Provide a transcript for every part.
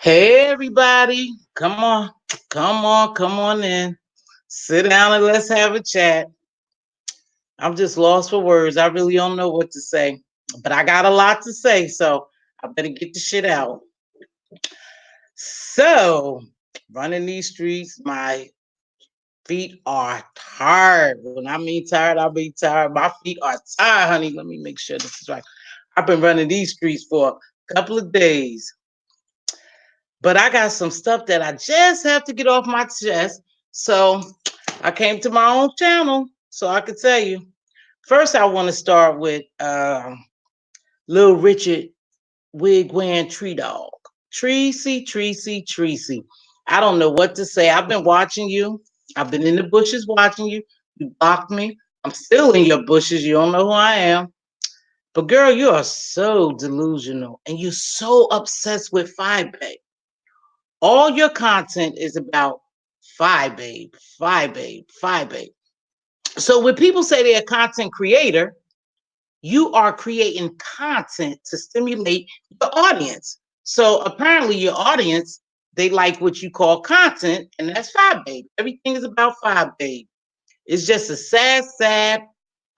Hey everybody, come on in. Sit down and let's have a chat. I'm just lost for words. I really don't know what to say. But I got a lot to say, so I better get the shit out. So, running these streets, my feet are tired. When I mean tired, I mean tired. My feet are tired, honey. Let me make sure this is right. I've been running these streets for a couple of days. But I got some stuff that I just have to get off my chest. So I came to my own channel so I could tell you. First, I want to start with Little Richard wig wearing Treedog. Tracy. I don't know what to say. I've been watching you. I've been in the bushes watching you. You blocked me. I'm still in your bushes. You don't know who I am. But girl, you are so delusional and you're so obsessed with Fyebbabe. All your content is about Fyebbabe, Fyebbabe. So when people say they're a content creator, you are creating content to stimulate your audience. So apparently your audience, they like what you call content, and that's Fyebbabe. Everything is about Fyebbabe. It's just a sad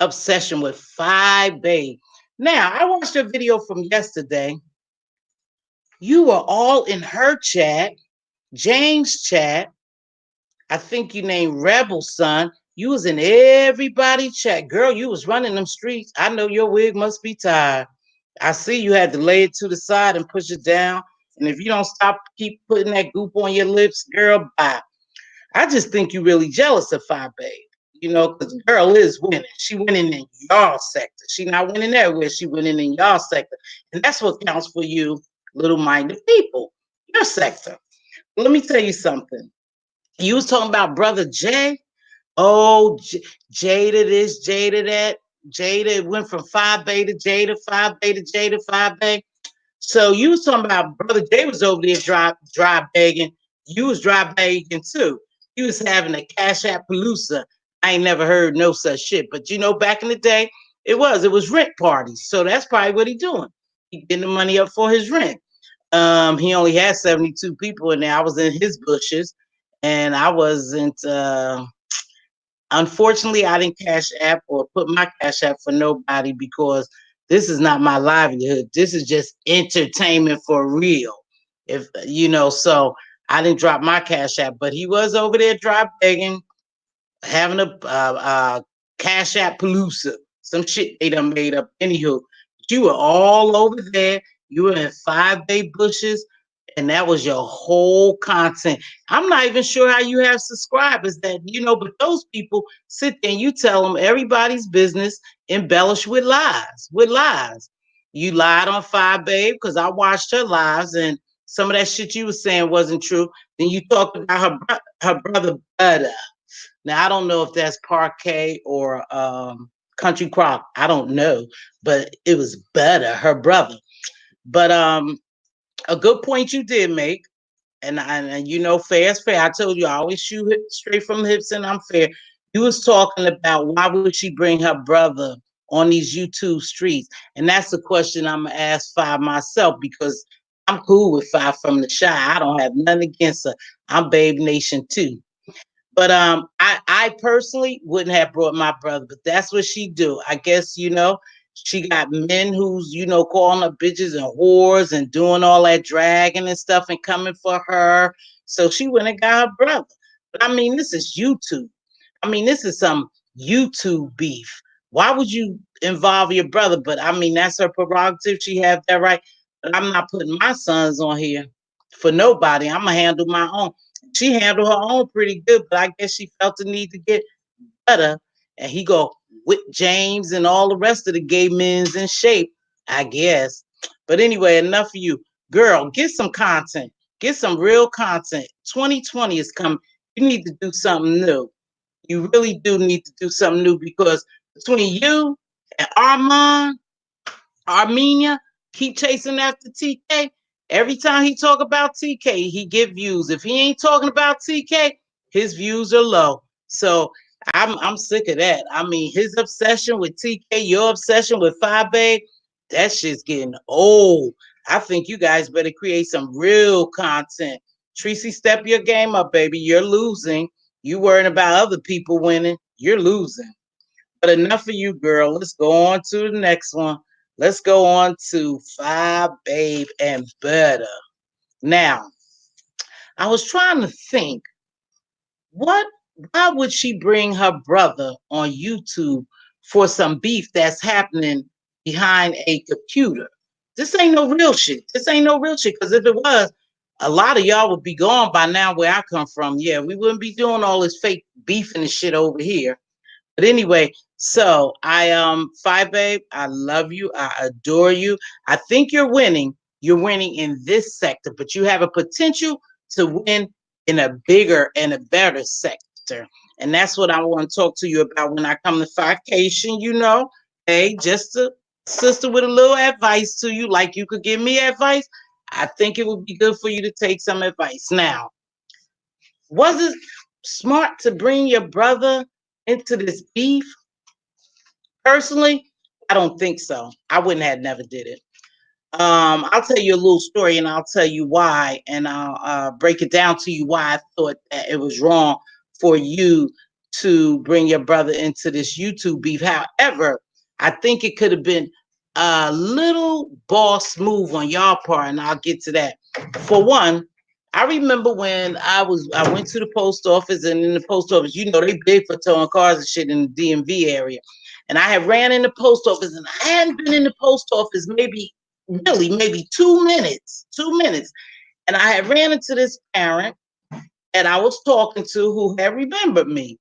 obsession with Fyebbabe. Now, I watched a video from yesterday. You were all in her chat, James' chat. I think you named Rebel Son. You was in everybody chat. Girl, you was running them streets. I know your wig must be tired. I see you had to lay it to the side and push it down. And if you don't stop, keep putting that goop on your lips, girl, bye. I just think you really jealous of Fyebbabe. You know, because the girl is winning. She winning in y'all sector. She not winning everywhere. She winning in y'all sector. And that's what counts for you, little-minded people. Your sector. Let me tell you something. You was talking about Brother Jay. Oh, Jada this, Jada that. Jada went from 5 to Jada, 5 to Jada, 5. So you was talking about Brother Jay was over there dry begging. You was dry begging too. You was having a cash app palooza. I ain't never heard no such shit. But you know, back in the day, it was rent parties. So that's probably what he doing. He getting the money up for his rent. He only had 72 people in there. I was in his bushes and I wasn't unfortunately I didn't cash app or put my cash app for nobody because this is not my livelihood. This is just entertainment for real. If you know, so I didn't drop my cash app, but he was over there drop begging, having a cash app palooza, some shit they done made up. Anywho, you were all over there. You were in 5 day bushes, and that was your whole content. I'm not even sure how you have subscribers that but those people sit there and you tell them everybody's business, embellish with lies. With lies, you lied on Fyebbabe because I watched her lives and some of that shit you was saying wasn't true. Then you talked about her brother Brotha. Now I don't know if that's Parquet or Country Crock. I don't know, but it was Brotha, her brother. But a good point you did make, and fair is fair. I told you I always shoot straight from the hips, and I'm fair. You was talking about why would she bring her brother on these YouTube streets, and that's the question I'm gonna ask Five myself because I'm cool with Five from the Shy. I don't have nothing against her. I'm Babe Nation too. But I personally wouldn't have brought my brother, but that's what she do. I guess she got men who's calling her bitches and whores and doing all that dragging and stuff and coming for her. So she went and got her brother. But I mean, this is YouTube. I mean, this is some YouTube beef. Why would you involve your brother? But I mean, that's her prerogative. She have that right. But I'm not putting my sons on here for nobody. I'm gonna handle my own. She handled her own pretty good, but I guess she felt the need to get better. And he go with James and all the rest of the gay men's in shape, I guess. But anyway, enough of you. Girl, get some content. Get some real content. 2020 is coming. You need to do something new. You really do need to do something new because between you and Armenia, keep chasing after TK. Every time he talk about TK, he get views. If he ain't talking about TK, his views are low. So I'm sick of that. I mean, his obsession with TK, your obsession with Fyebbabe, that shit's getting old. I think you guys better create some real content. Tracy, step your game up, baby. You're losing. You worrying about other people winning. You're losing. But enough of you, girl. Let's go on to the next one. Let's go on to Fyebbabe and Brotha. Now, I was trying to think, what why would she bring her brother on YouTube for some beef that's happening behind a computer? This ain't no real shit. This ain't no real shit. Because if it was, a lot of y'all would be gone by now where I come from. Yeah, we wouldn't be doing all this fake beefing and shit over here. But anyway, so Fyebbabe, I love you. I adore you. I think you're winning. You're winning in this sector, but you have a potential to win in a bigger and a better sector. And that's what I want to talk to you about when I come to Fication, you know. Hey, just a sister with a little advice to you, like you could give me advice. I think it would be good for you to take some advice. Now, was it smart to bring your brother into this beef? Personally, I don't think so. I wouldn't have never did it. I'll tell you a little story and I'll tell you why, and I'll break it down to you why I thought that it was wrong for you to bring your brother into this YouTube beef. However, I think it could have been a little boss move on y'all part, and I'll get to that. For one, I remember when I went to the post office, and in the post office, you know, they big for towing cars and shit in the DMV area. And I had ran in the post office, and I hadn't been in the post office maybe 2 minutes, 2 minutes. And I had ran into this parent that I was talking to who had remembered me.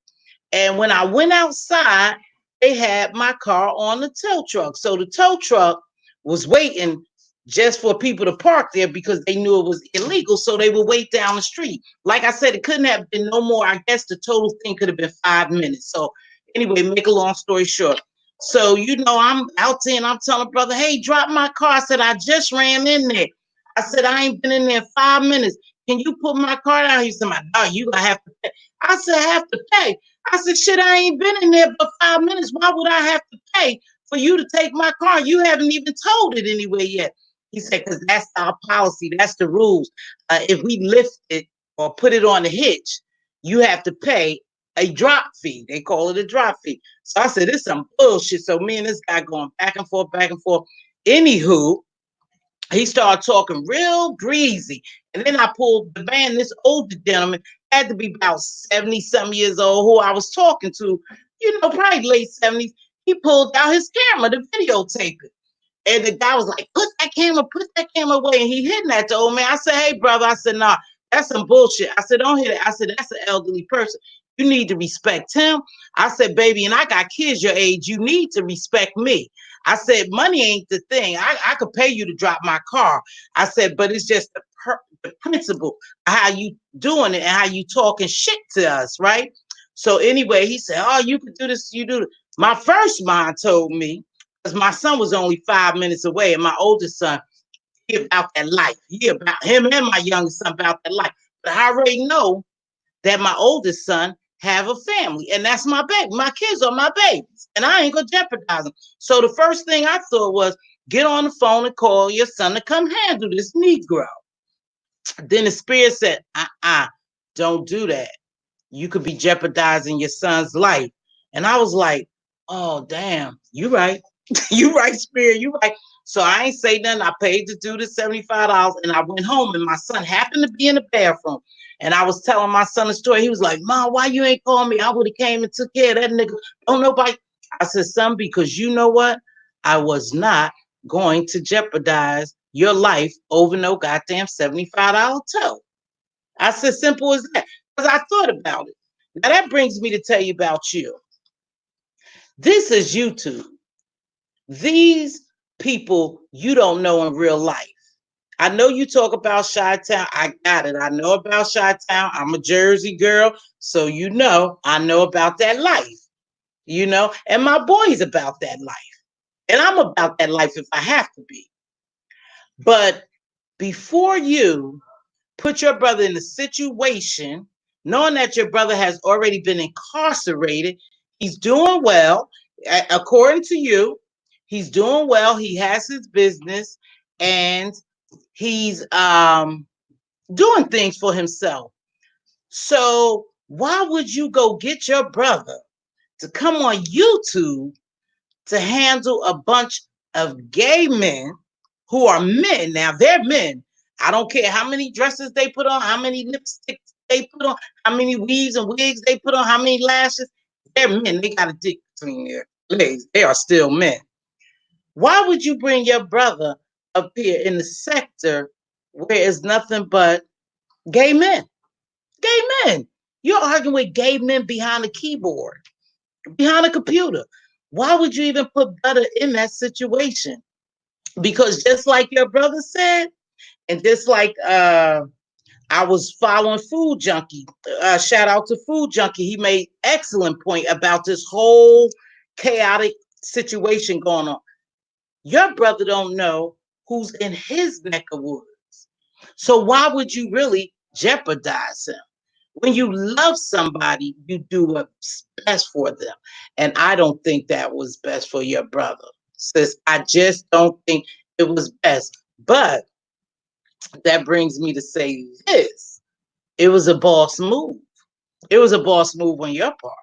And when I went outside, they had my car on the tow truck. So the tow truck was waiting just for people to park there because they knew it was illegal. So they would wait down the street. Like I said, it couldn't have been no more. I guess the total thing could have been 5 minutes. So anyway, make a long story short. So, you know, I'm out there and I'm telling brother, hey, drop my car. I said, I just ran in there. I said, I ain't been in there 5 minutes. Can you put my car down? He said, my dog, you gonna have to pay. I said, I have to pay. I said, shit, I ain't been in there but 5 minutes. Why would I have to pay for you to take my car? You haven't even told it anyway yet. He said, because that's our policy. That's the rules. If we lift it or put it on a hitch, you have to pay a drop fee. They call it a drop fee. So I said, this is some bullshit. So me and this guy going back and forth, back and forth. Anywho, he started talking real greasy. And then I pulled the van. This older gentleman had to be about 70 some years old, who I was talking to, you know, probably late 70s. He pulled out his camera to videotape it. And the guy was like, put that camera away. And he hitting at the old man. I said, hey, brother. I said, nah, that's some bullshit. I said, don't hit it. I said, that's an elderly person. You need to respect him. I said, baby, and I got kids your age. You need to respect me. I said, money ain't the thing. I could pay you to drop my car. I said, but it's just the principle of how you doing it and how you talking shit to us, right? So anyway, he said, oh, you could do this, you do this. My first mind told me, because my son was only 5 minutes away, and my oldest son, he about that life. He about him and my youngest son about that life. But I already know that my oldest son have a family, and that's my baby. My kids are my babies, and I ain't gonna jeopardize them. So the first thing I thought was get on the phone and call your son to come handle this Negro. Then the spirit said, don't do that. You could be jeopardizing your son's life. And I was like, oh, damn, you right. You right, spirit, you right. So I ain't say nothing. I paid to do the $75 and I went home and my son happened to be in the bathroom. And I was telling my son a story. He was like, Mom, why you ain't called me? I would have came and took care of that nigga. Don't nobody. I said, son, because you know what? I was not going to jeopardize your life over no goddamn $75 tow. I said, simple as that. Because I thought about it. Now that brings me to tell you about you. This is YouTube. These people you don't know in real life. I know you talk about Chi-Town. I got it. I know about Chi-Town. I'm a Jersey girl. So you know, I know about that life. You know, and my boy's about that life. And I'm about that life if I have to be. But before you put your brother in a situation, knowing that your brother has already been incarcerated, he's doing well, according to you, he's doing well, he has his business, and He's doing things for himself. So why would you go get your brother to come on YouTube to handle a bunch of gay men who are men? Now they're men. I don't care how many dresses they put on, how many lipsticks they put on, how many weaves and wigs they put on, how many lashes. They're men. They got a dick between their legs. They are still men. Why would you bring your brother up here in the sector where it's nothing but gay men? Gay men. You're arguing with gay men behind a keyboard, behind a computer. Why would you even put Brotha in that situation? Because just like your brother said, and just like I was following Food Junkie, shout out to Food Junkie. He made excellent point about this whole chaotic situation going on. Your brother don't know who's in his neck of woods. So why would you really jeopardize him? When you love somebody, you do what's best for them. And I don't think that was best for your brother. Sis, I just don't think it was best. But that brings me to say this. It was a boss move. It was a boss move on your part.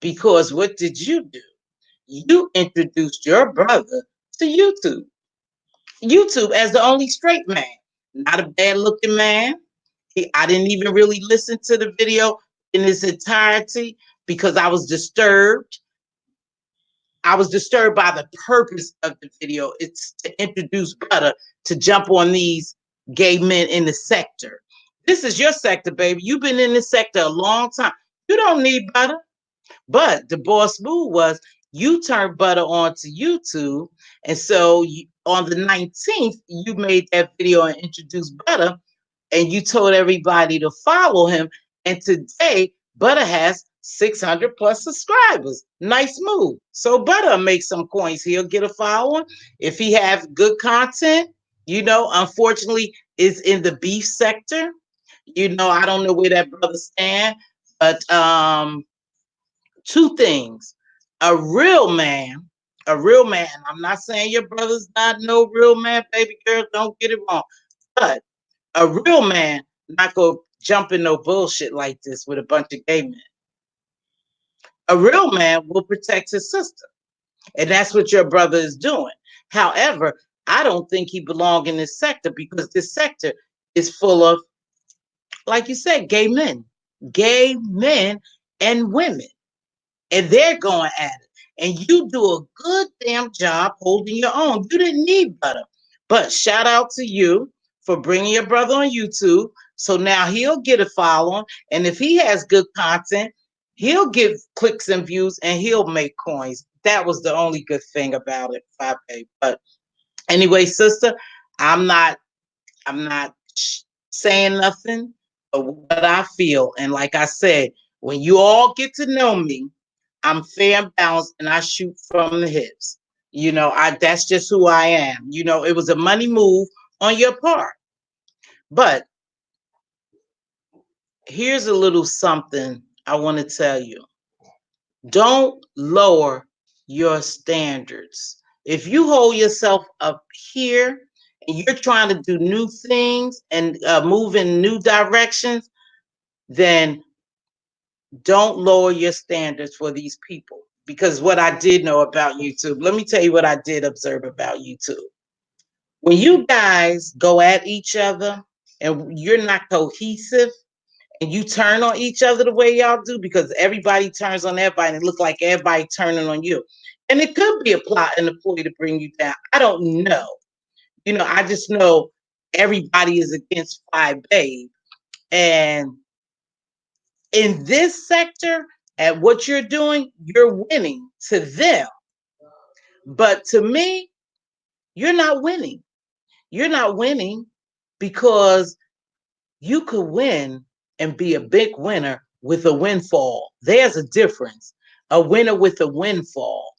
Because what did you do? You introduced your brother to YouTube. YouTube as the only straight man, not a bad looking man. I didn't even really listen to the video in its entirety because I was disturbed. I was disturbed by the purpose of the video. It's to introduce Brotha to jump on these gay men in the sector. This is your sector, baby. You've been in this sector a long time. You don't need Brotha. But the boss move was you turned Brotha onto YouTube. And so on the 19th, you made that video and introduced Brotha and you told everybody to follow him. And today, Brotha has 600 plus subscribers. Nice move. So Brotha make some coins. He'll get a following. If he have good content, unfortunately, is in the beef sector. I don't know where that brother stand, but two things. A real man, I'm not saying your brother's not no real man, baby girl, don't get it wrong. But a real man not go jump in no bullshit like this with a bunch of gay men. A real man will protect his sister. And that's what your brother is doing. However, I don't think he belongs in this sector because this sector is full of, like you said, gay men and women. And they're going at it. And you do a good damn job holding your own. You didn't need Brotha. But shout out to you for bringing your brother on YouTube. So now he'll get a following. And if he has good content, he'll get clicks and views and he'll make coins. That was the only good thing about it, Fyebbabe. But anyway, sister, I'm not saying nothing but what I feel. And like I said, when you all get to know me, I'm fair and balanced and I shoot from the hips. That's just who I am. It was a money move on your part. But here's a little something I want to tell you. Don't lower your standards. If you hold yourself up here and you're trying to do new things and move in new directions, then don't lower your standards for these people. Because what I did know about YouTube, let me tell you what I did observe about YouTube. When you guys go at each other and you're not cohesive and you turn on each other the way y'all do, because everybody turns on everybody and it looks like everybody turning on you. And it could be a plot and a ploy to bring you down. I don't know. I just know everybody is against Fyebbabe. And in this sector, at what you're doing, you're winning to them. But to me, you're not winning. You're not winning because you could win and be a big winner with a windfall. There's a difference. A winner with a windfall.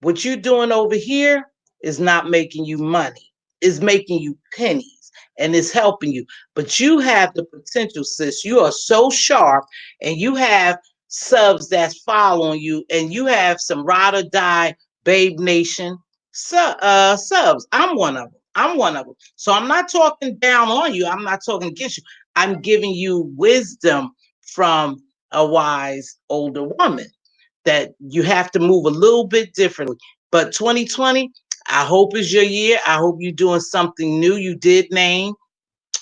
What you're doing over here is not making you money. It's making you pennies and it's helping you. But you have the potential, sis. You are so sharp and you have subs that's following you and you have some ride or die Babe Nation subs. I'm one of them. I'm one of them. So I'm not talking down on you. I'm not talking against you. I'm giving you wisdom from a wise older woman that you have to move a little bit differently. But 2020, I hope is your year. I hope you're doing something new. You did name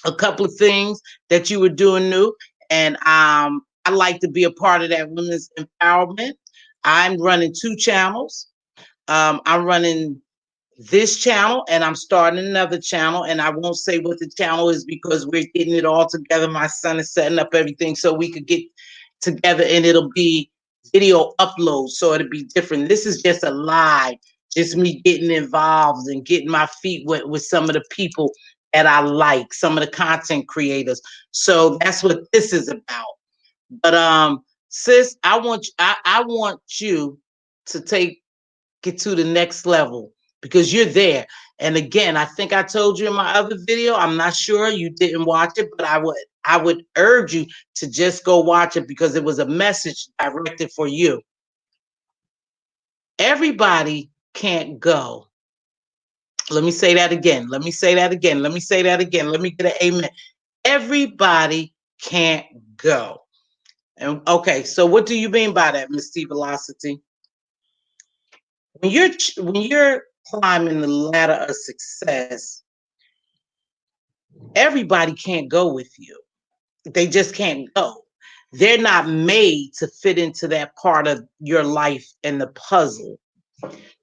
a couple of things that you were doing new. And I like to be a part of that women's empowerment. I'm running 2 channels. I'm running this channel and I'm starting another channel, and I won't say what the channel is because we're getting it all together. My son is setting up everything so we could get together, and it'll be video upload, so it'll be different. This is just a live, just me getting involved and getting my feet wet with some of the people that I like, some of the content creators. So that's what this is about. But sis, I want you to take get to the next level because you're there. And again, I think I told you in my other video, I'm not sure you didn't watch it, but I would urge you to just go watch it because it was a message directed for you. Everybody can't go. Let me say that again. Let me say that again. Let me say that again. Let me get an amen. Everybody can't go. And okay, so what do you mean by that, Mz.Teavalocity? When you're climbing the ladder of success, everybody can't go with you. They just can't go. They're not made to fit into that part of your life and the puzzle.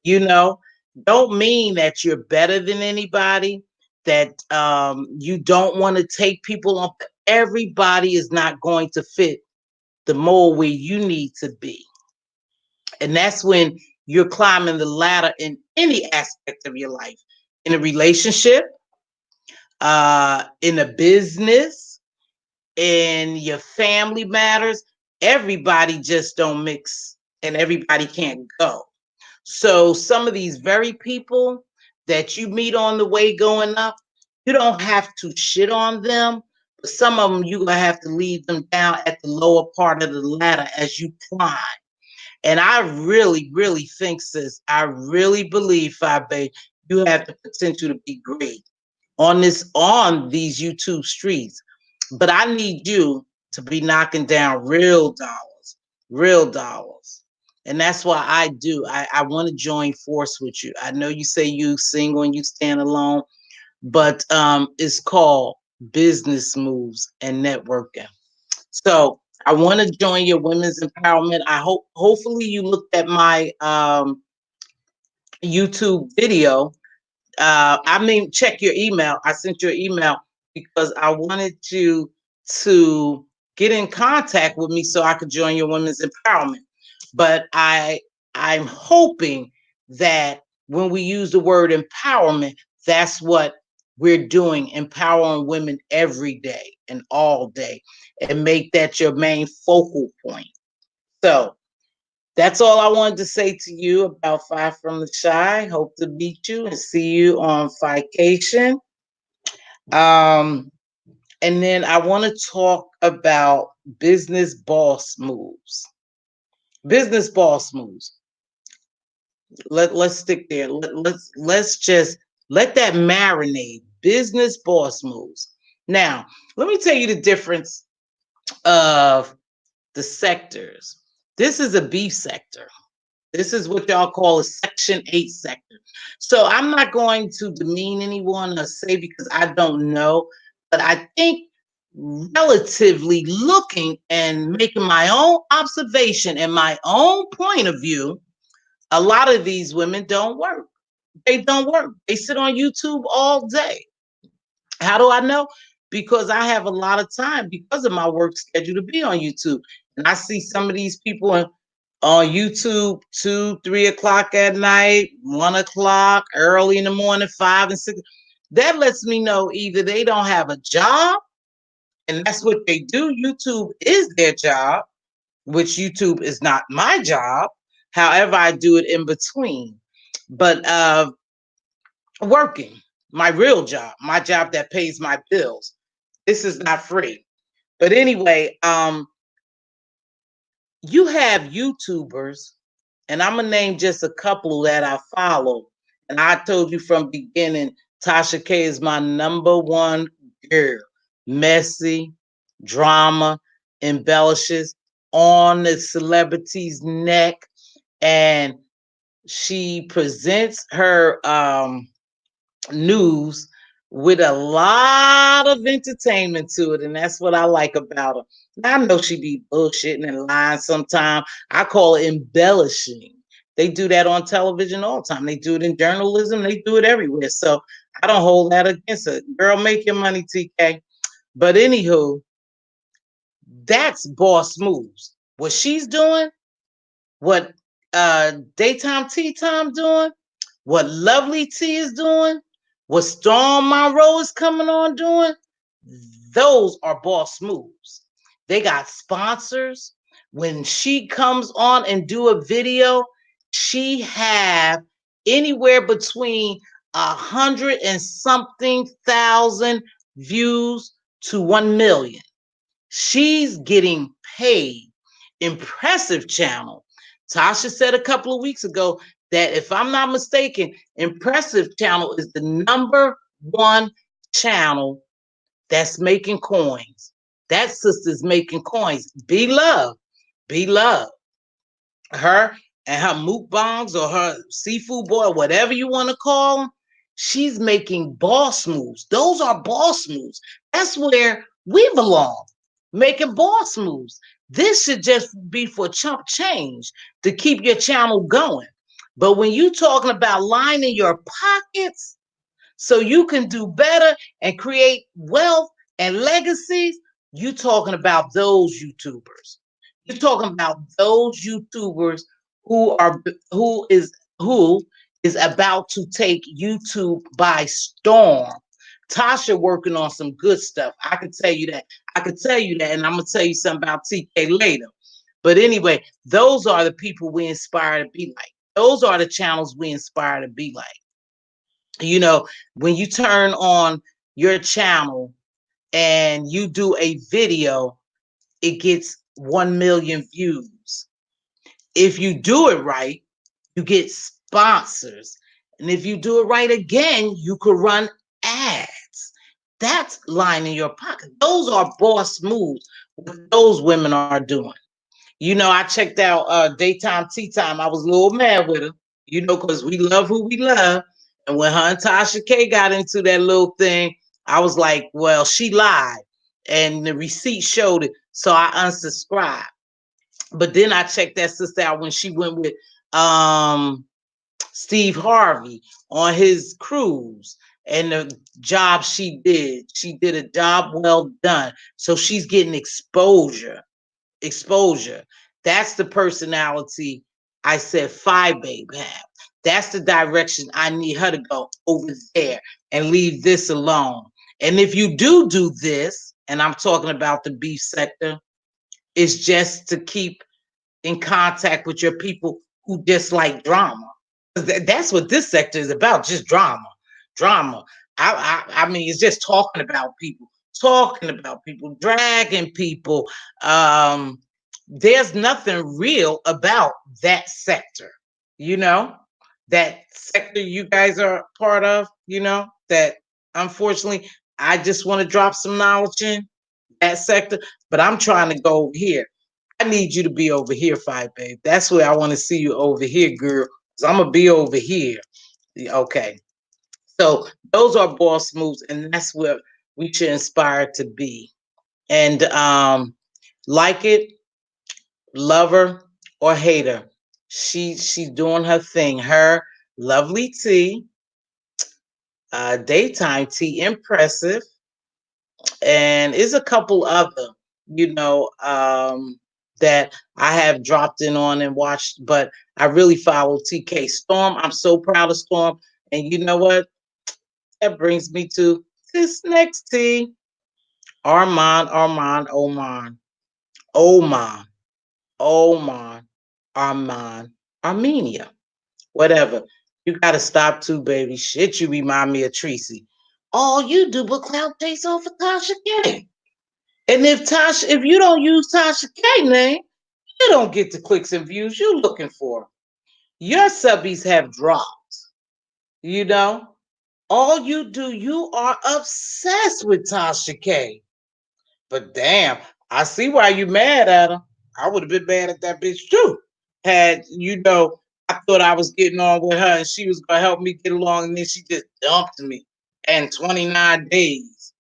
You know, don't mean that you're better than anybody, that you don't want to take people on. Everybody is not going to fit the mold where you need to be. And that's when you're climbing the ladder in any aspect of your life, in a relationship, in a business, in your family matters. Everybody just don't mix and everybody can't go. So some of these very people that you meet on the way going up, you don't have to shit on them, but some of them you're gonna have to leave them down at the lower part of the ladder as you climb. And I really, really think, sis, I really believe, Fyebbabe, you have the potential to be great on these YouTube streets. But I need you to be knocking down real dollars, real dollars. And that's why I do. I want to join force with you. I know you say you single and you stand alone, but it's called business moves and networking. So I want to join your women's empowerment. I hopefully you looked at my YouTube video. I mean, check your email. I sent you an email because I wanted you to get in contact with me so I could join your women's empowerment. But I'm hoping that when we use the word empowerment, that's what we're doing, empowering women every day and all day, and make that your main focal point. So that's all I wanted to say to you about Five from the Shy. Hope to meet you and see you on Fication. Um, and then I want to talk about business boss moves. Business boss moves. Let's stick there. Let's just let that marinate. Business boss moves. Now, let me tell you the difference of the sectors. This is a beef sector. This is what y'all call a Section 8 sector. So I'm not going to demean anyone or say because I don't know, but I think relatively looking and making my own observation and my own point of view, a lot of these women don't work. They don't work. They sit on YouTube all day. How do I know? Because I have a lot of time because of my work schedule to be on YouTube. And I see some of these people on YouTube 2, 3 o'clock at night, 1 o'clock, early in the morning, 5 and 6. That lets me know either they don't have a job and that's what they do. YouTube is their job, which YouTube is not my job. However, I do it in between. But working, my real job, my job that pays my bills. This is not free. But anyway, you have YouTubers, and I'm gonna name just a couple that I follow. And I told you from beginning Tasha K is my number one girl. Messy, drama, embellishes on the celebrity's neck, and she presents her news with a lot of entertainment to it, and that's what I like about her. Now, I know she be bullshitting and lying sometimes. I call it embellishing. They do that on television all the time. They do it in journalism. They do it everywhere. So I don't hold that against her. Girl, make your money, TK. But anywho, that's boss moves. What she's doing, what daytime tea time doing, what Lovely T is doing, what Storm Monroe is coming on doing, those are boss moves. They got sponsors. When she comes on and do a video, she have anywhere between 100 and something thousand views to 1 million. She's getting paid. Impressive channel. Tasha said a couple of weeks ago that if I'm not mistaken, Impressive channel is the number one channel that's making coins. That sister's making coins. Be love. Be love. Her and her mukbangs or her seafood boy, whatever you want to call them, she's making boss moves. Those are boss moves. That's where we belong, making boss moves. This should just be for chump change to keep your channel going. But when you talking about lining your pockets so you can do better and create wealth and legacies, you talking about those YouTubers. You're talking about those YouTubers who are who is about to take YouTube by storm. Tasha working on some good stuff. I can tell you that. I can tell you that, and I'm gonna tell you something about TK later. But anyway, those are the people we inspire to be like. Those are the channels we inspire to be like. You know, when you turn on your channel and you do a video, it gets 1 million views. If you do it right, you get sponsors. And if you do it right again, you could run ads. That's lining your pocket. Those are boss moves. What those women are doing. You know, I checked out Daytime Tea Time. I was a little mad with her, you know, because we love who we love. And when her and Tasha K got into that little thing, I was like, well, she lied. And the receipt showed it. So I unsubscribed. But then I checked that sister out when she went with Steve Harvey on his cruise and the job she did. She did a job well done. So she's getting exposure. Exposure. That's the personality I said Fyebbabe have. That's the direction I need her to go over there and leave this alone. And if you do this, and I'm talking about the beef sector, it's just to keep in contact with your people who dislike drama. That's what this sector is about, just drama. Drama. I mean, it's just talking about people, dragging people. There's nothing real about that sector, you know, that sector you guys are part of, you know, that unfortunately I just want to drop some knowledge in that sector, but I'm trying to go over here. I need you to be over here, Fyebbabe. That's where I want to see you over here, girl. Cause I'm gonna be over here. Okay. So those are boss moves, and that's where we should inspire to be. And like it, love her or hate her, she's doing her thing. Her Lovely T, Daytime T, Impressive, and is a couple other, you know, that I have dropped in on and watched, but I really follow TK Storm. I'm so proud of Storm. And you know what? That brings me to this next T. Oman, Arman, Armenia. Whatever. You gotta stop too, baby. Shit, you remind me of Tracy. All you do but clout chase over Tasha K. And if you don't use Tasha K name, you don't get the clicks and views you're looking for. Your subbies have dropped, you know? All you do, you are obsessed with Tasha K. But damn, I see why you mad at her. I would have been mad at that bitch too. Had I thought I was getting on with her and she was gonna help me get along, and then she just dumped me in 29 days.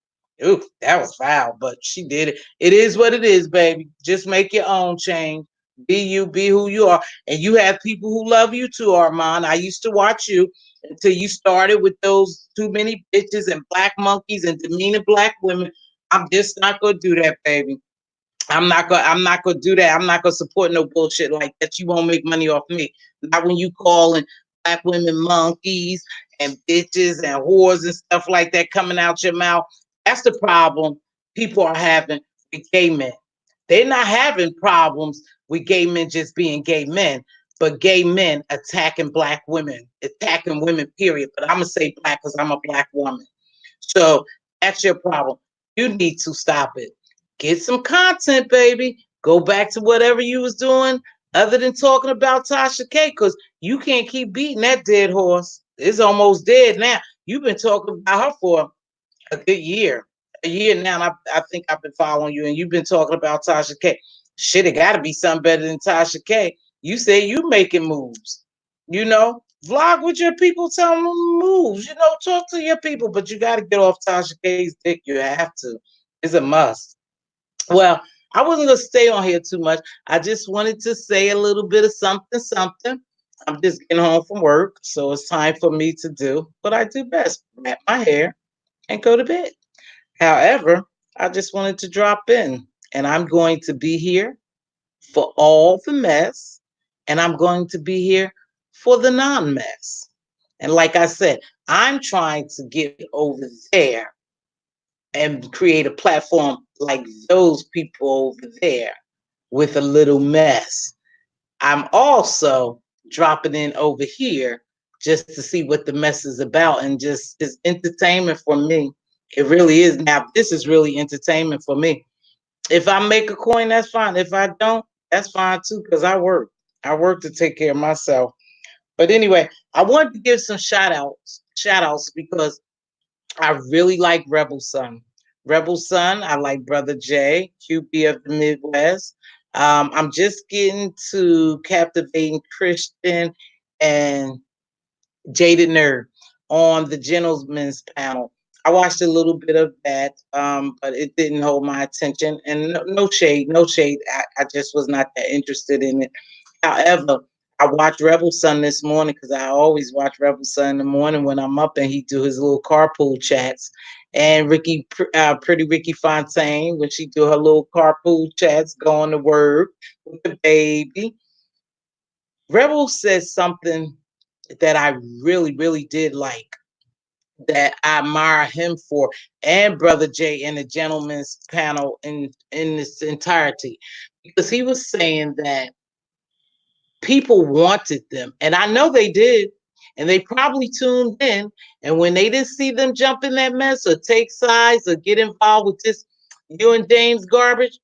Ooh, that was foul, but she did it. It is what it is, baby. Just make your own change. Be you, be who you are. And you have people who love you too, Armand. I used to watch you until you started with those too many bitches and black monkeys and demeaning black women. I'm just not gonna do that, baby. I'm not gonna do that. I'm not gonna support no bullshit like that. You won't make money off me. Not when you calling black women monkeys and bitches and whores and stuff like that coming out your mouth. That's the problem people are having with gay men. They're not having problems with gay men just being gay men, but gay men attacking black women, attacking women, period. But I'm gonna say black because I'm a black woman. So that's your problem. You need to stop it. Get some content, baby. Go back to whatever you was doing other than talking about Tasha K, because you can't keep beating that dead horse. It's almost dead now. You've been talking about her for a good year. A year now, and I think I've been following you, and you've been talking about Tasha K. Shit, it got to be something better than Tasha K. You say you making moves. Vlog with your people, tell them moves. Talk to your people, but you got to get off Tasha K's dick. You have to. It's a must. Well, I wasn't gonna stay on here too much. I just wanted to say a little bit of something, something. I'm just getting home from work, so it's time for me to do what I do best: wrap my hair and go to bed. However, I just wanted to drop in, and I'm going to be here for all the mess, and I'm going to be here for the non mess. And like I said, I'm trying to get over there and create a platform like those people over there with a little mess. I'm also dropping in over here just to see what the mess is about, and just is entertainment for me. It really is. Now, this is really entertainment for me. If I make a coin, that's fine. If I don't, that's fine too, because I work. I work to take care of myself. But anyway, I wanted to give some shout outs because I really like Rebel Son. Rebel Son, I like Brother J, QB of the Midwest. I'm just getting to Captivating Christian and Jaded Nerd on the Gentleman's Panel. I watched a little bit of that, but it didn't hold my attention. And no shade, no shade. I just was not that interested in it. However, I watched Rebel Son this morning because I always watch Rebel Son in the morning when I'm up, and he do his little carpool chats. And Pretty Ricky Fontaine, when she do her little carpool chats, going to work with the baby. Rebel says something that I really, really did like, that I admire him for, and Brother Jay in the Gentleman's Panel in its entirety, because he was saying that people wanted them, and I know they did, and they probably tuned in, and when they didn't see them jump in that mess or take sides or get involved with this you and James garbage,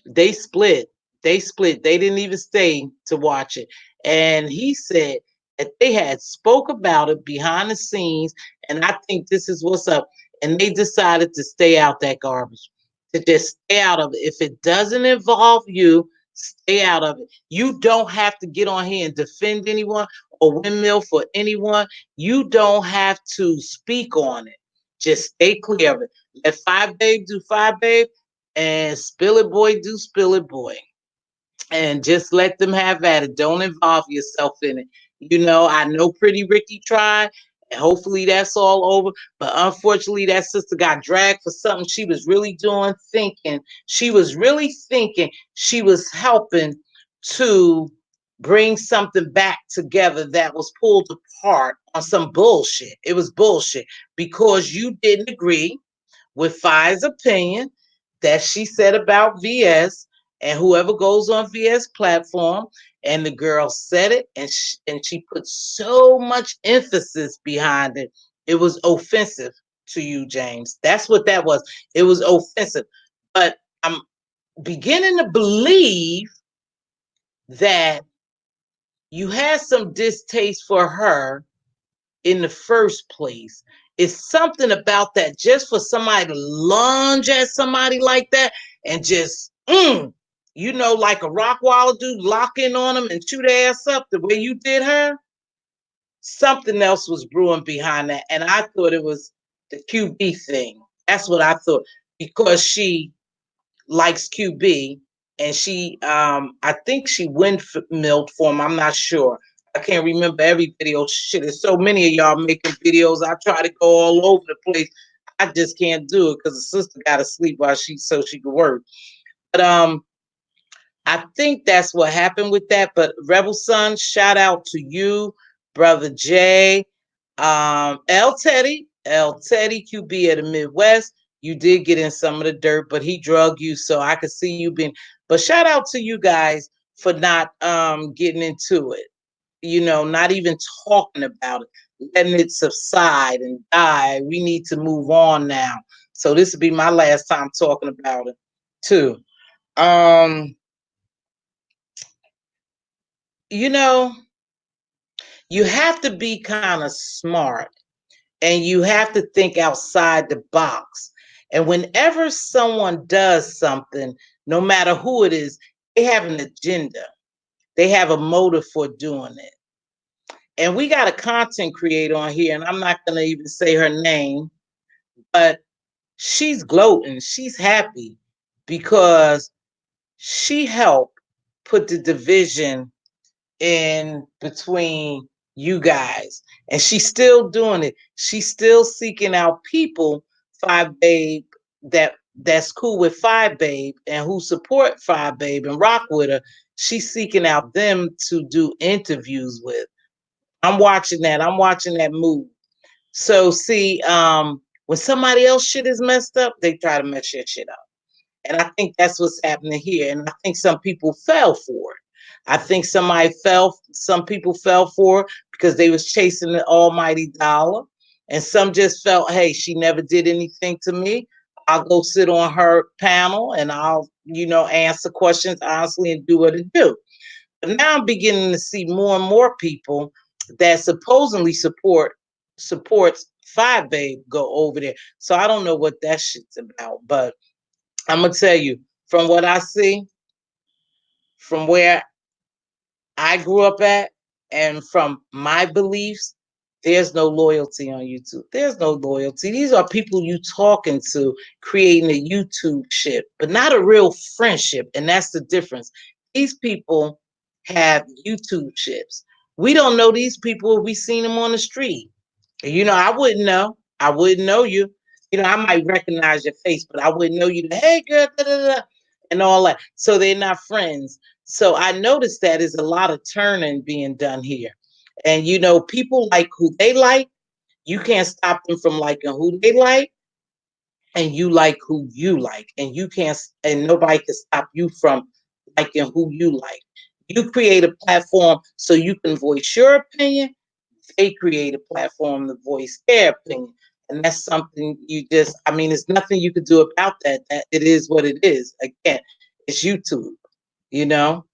they split. They split. They didn't even stay to watch it. And he said that they had spoke about it behind the scenes, and I think this is what's up. And they decided to stay out that garbage, to just stay out of it. If it doesn't involve you, stay out of it. You don't have to get on here and defend anyone or windmill for anyone. You don't have to speak on it. Just stay clear of it. Let Fyebbabe do Fyebbabe, and Spill It Boy do Spill It Boy, and just let them have at it. Don't involve yourself in it. I know Pretty Ricky tried, and hopefully that's all over. But unfortunately, that sister got dragged for something she was really doing, thinking. She was really thinking she was helping to bring something back together that was pulled apart on some bullshit. It was bullshit because you didn't agree with Fi's opinion that she said about VS and whoever goes on VS platform. And the girl said it, and she put so much emphasis behind it. It was offensive to you, James. That's what that was. It was offensive. But I'm beginning to believe that you had some distaste for her in the first place. It's something about that. Just for somebody to lunge at somebody like that and just, like a rock wall dude, lock in on them and chew their ass up the way you did her. Something else was brewing behind that. And I thought it was the QB thing. That's what I thought. Because she likes QB and she I think she windmilled for him. I'm not sure. I can't remember every video. Shit, there's so many of y'all making videos. I try to go all over the place. I just can't do it because the sister got to sleep while she could work. But I think that's what happened with that. But Rebel Son, shout out to you, Brother Jay, L Teddy QB of the Midwest. You did get in some of the dirt, but he drug you, so I could see you being. But shout out to you guys for not getting into it. Not even talking about it, letting it subside and die. We need to move on now. So this will be my last time talking about it too. You have to be kind of smart and you have to think outside the box. And whenever someone does something, no matter who it is, they have an agenda. They have a motive for doing it. And we got a content creator on here, and I'm not going to even say her name, but she's gloating. She's happy because she helped put the division in between you guys, and she's still doing it. She's still seeking out people, Fyebbabe, that's cool with Fyebbabe and who support Fyebbabe and rock with her. She's seeking out them to do interviews with. I'm watching that. I'm watching that move. So see, when somebody else shit is messed up, they try to mess your shit up. And I think that's what's happening here. And I think some people fell for it. I think some people fell for it because they was chasing the almighty dollar. And some just felt, hey, she never did anything to me. I'll go sit on her panel and I'll, answer questions honestly and do what it do. But now I'm beginning to see more and more people that supposedly supports Fyebbabe go over there. So I don't know what that shit's about, but I'm gonna tell you from what I see, from where I grew up at, and from my beliefs, there's no loyalty on YouTube. There's no loyalty. These are people you talking to, creating a YouTube ship, but not a real friendship. And that's the difference. These people have YouTube ships. We don't know these people if we seen them on the street. I wouldn't know. I wouldn't know you. I might recognize your face, but I wouldn't know you. Hey, girl, da, da, da, and all that. So they're not friends. So I noticed that is a lot of turning being done here. And people like who they like. You can't stop them from liking who they like, and you like who you like, and you can't. And nobody can stop you from liking who you like. You create a platform so you can voice your opinion. They create a platform to voice their opinion. And that's something there's nothing you could do about that. That it is what it is. Again, it's YouTube, you know?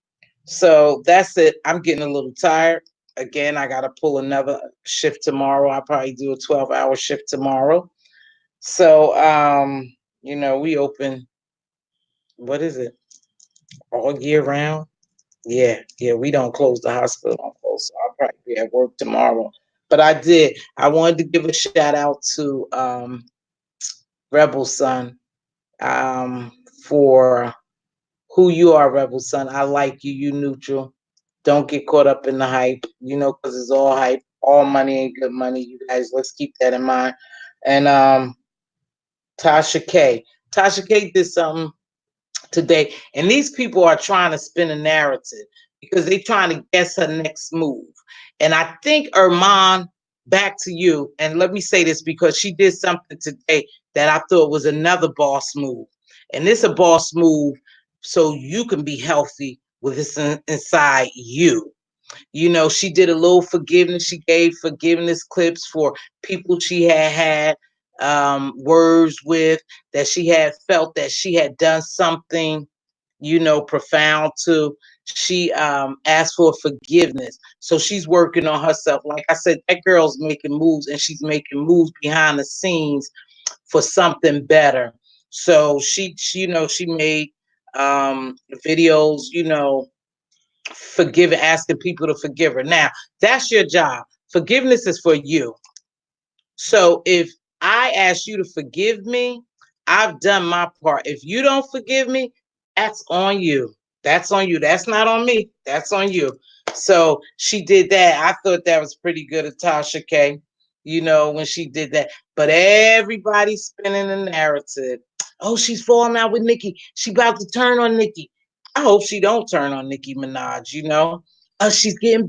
So that's it. I'm getting a little tired. Again, I got to pull another shift tomorrow. I'll probably do a 12-hour shift tomorrow. So, we open, what is it? All year round? Yeah, we don't close the hospital on close, so I'll probably be at work tomorrow. But I wanted to give a shout out to Rebel Son for who you are, Rebel Son. I like you. You neutral. Don't get caught up in the hype, because it's all hype. All money ain't good money. You guys, let's keep that in mind. And Tasha K. Tasha K did something today, and these people are trying to spin a narrative because they're trying to guess her next move. And I think Erman, back to you, and let me say this because she did something today that I thought was another boss move, and this a boss move so you can be healthy with this inside you. She did a little forgiveness. She gave forgiveness clips for people she had words with, that she had felt that she had done something profound too. She asked for forgiveness. So she's working on herself. Like I said, that girl's making moves, and she's making moves behind the scenes for something better. So she made videos, forgiving, asking people to forgive her. Now, that's your job. Forgiveness is for you. So if I ask you to forgive me, I've done my part. If you don't forgive me, that's on you. That's on you. That's not on me. That's on you. So she did that. I thought that was pretty good of Tasha K, when she did that. But everybody's spinning the narrative. Oh, she's falling out with Nicki. She about to turn on Nicki. I hope she don't turn on Nicki Minaj. She's getting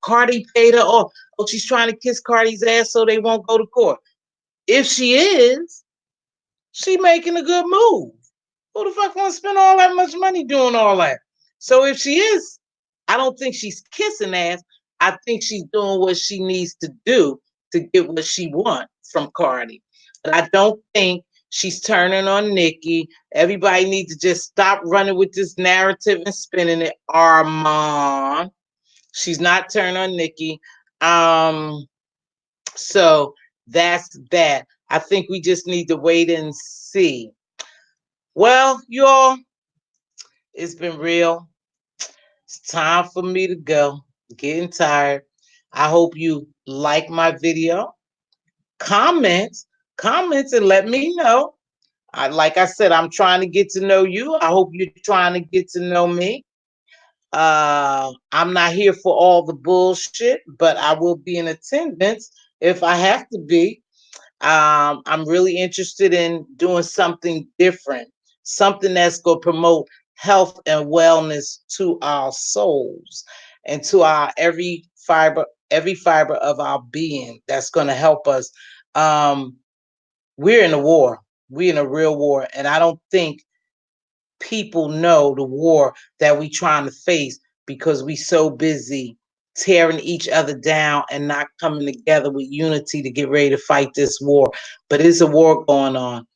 Cardi paid her off. Oh, she's trying to kiss Cardi's ass so they won't go to court. If she is, she making a good move. Who the fuck want to spend all that much money doing all that? So if she is, I don't think she's kissing ass. I think she's doing what she needs to do to get what she wants from Cardi. But I don't think she's turning on Nicki. Everybody needs to just stop running with this narrative and spinning it. Armand. She's not turning on Nicki. So that's that. I think we just need to wait and see. Well, y'all, it's been real. It's time for me to go. Getting tired. I hope you like my video. Comments, and let me know. Like I said, I'm trying to get to know you. I hope you're trying to get to know me. I'm not here for all the bullshit, but I will be in attendance if I have to be. I'm really interested in doing something different, something that's going to promote health and wellness to our souls and to our every fiber of our being. That's going to help us. We're in a war. We're in a real war, and I don't think people know the war that we trying to face because we so busy tearing each other down and not coming together with unity to get ready to fight this war. But it's a war going on.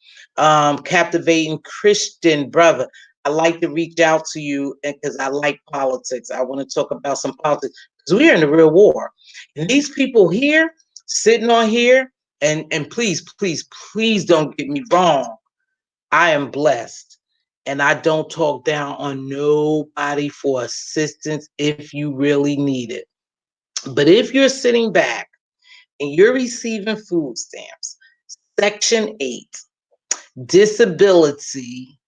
Captivating Christian brother, I like to reach out to you because I like politics. I want to talk about some politics because we're in a real war. And these people here, sitting on here, and please, please, please don't get me wrong. I am blessed. And I don't talk down on nobody for assistance if you really need it. But if you're sitting back and you're receiving food stamps, Section 8, disability,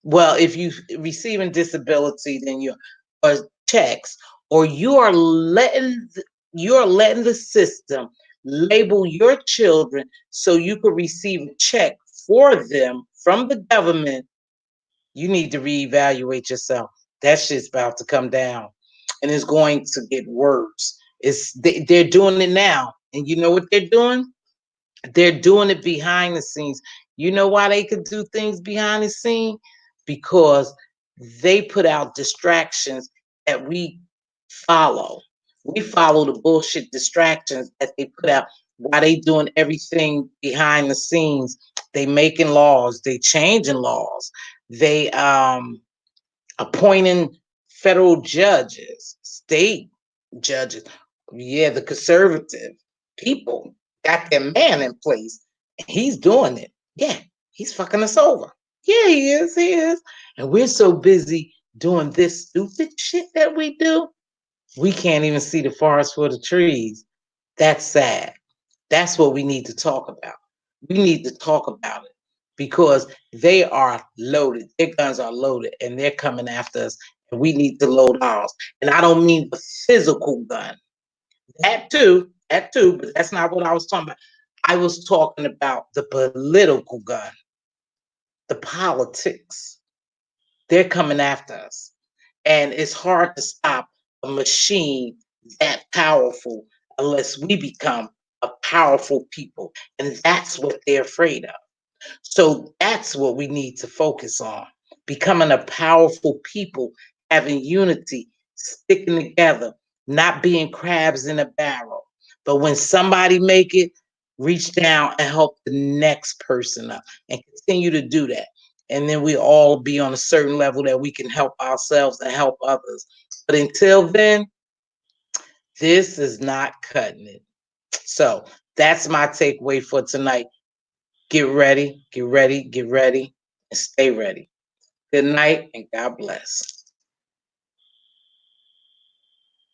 well, if you're receiving disability, then you're or checks, or you're letting the system label your children so you could receive a check for them from the government, you need to reevaluate yourself. That shit's about to come down, and it's going to get worse. They're doing it now, and you know what they're doing? They're doing it behind the scenes. You know why they could do things behind the scene? Because they put out distractions that we follow. We follow the bullshit distractions that they put out. Why they doing everything behind the scenes? They making laws. They changing laws. They appointing federal judges, state judges. Yeah, the conservative people got their man in place. He's doing it. Yeah, he's fucking us over. Yeah, he is. He is. And we're so busy doing this stupid shit that we do, we can't even see the forest for the trees. That's sad. That's what we need to talk about. We need to talk about it because they are loaded. Their guns are loaded and they're coming after us. And we need to load ours. And I don't mean the physical gun. That too, but that's not what I was talking about. I was talking about the political gun, the politics. They're coming after us. And it's hard to stop a machine that powerful unless we become a powerful people. And that's what they're afraid of. So that's what we need to focus on. Becoming a powerful people, having unity, sticking together, not being crabs in a barrel. But when somebody make it, reach down and help the next person up and continue to do that. and then we all be on a certain level that we can help ourselves and help others. But until then, this is not cutting it. So that's my takeaway for tonight. Get ready, get ready, get ready, and stay ready. Good night, and God bless.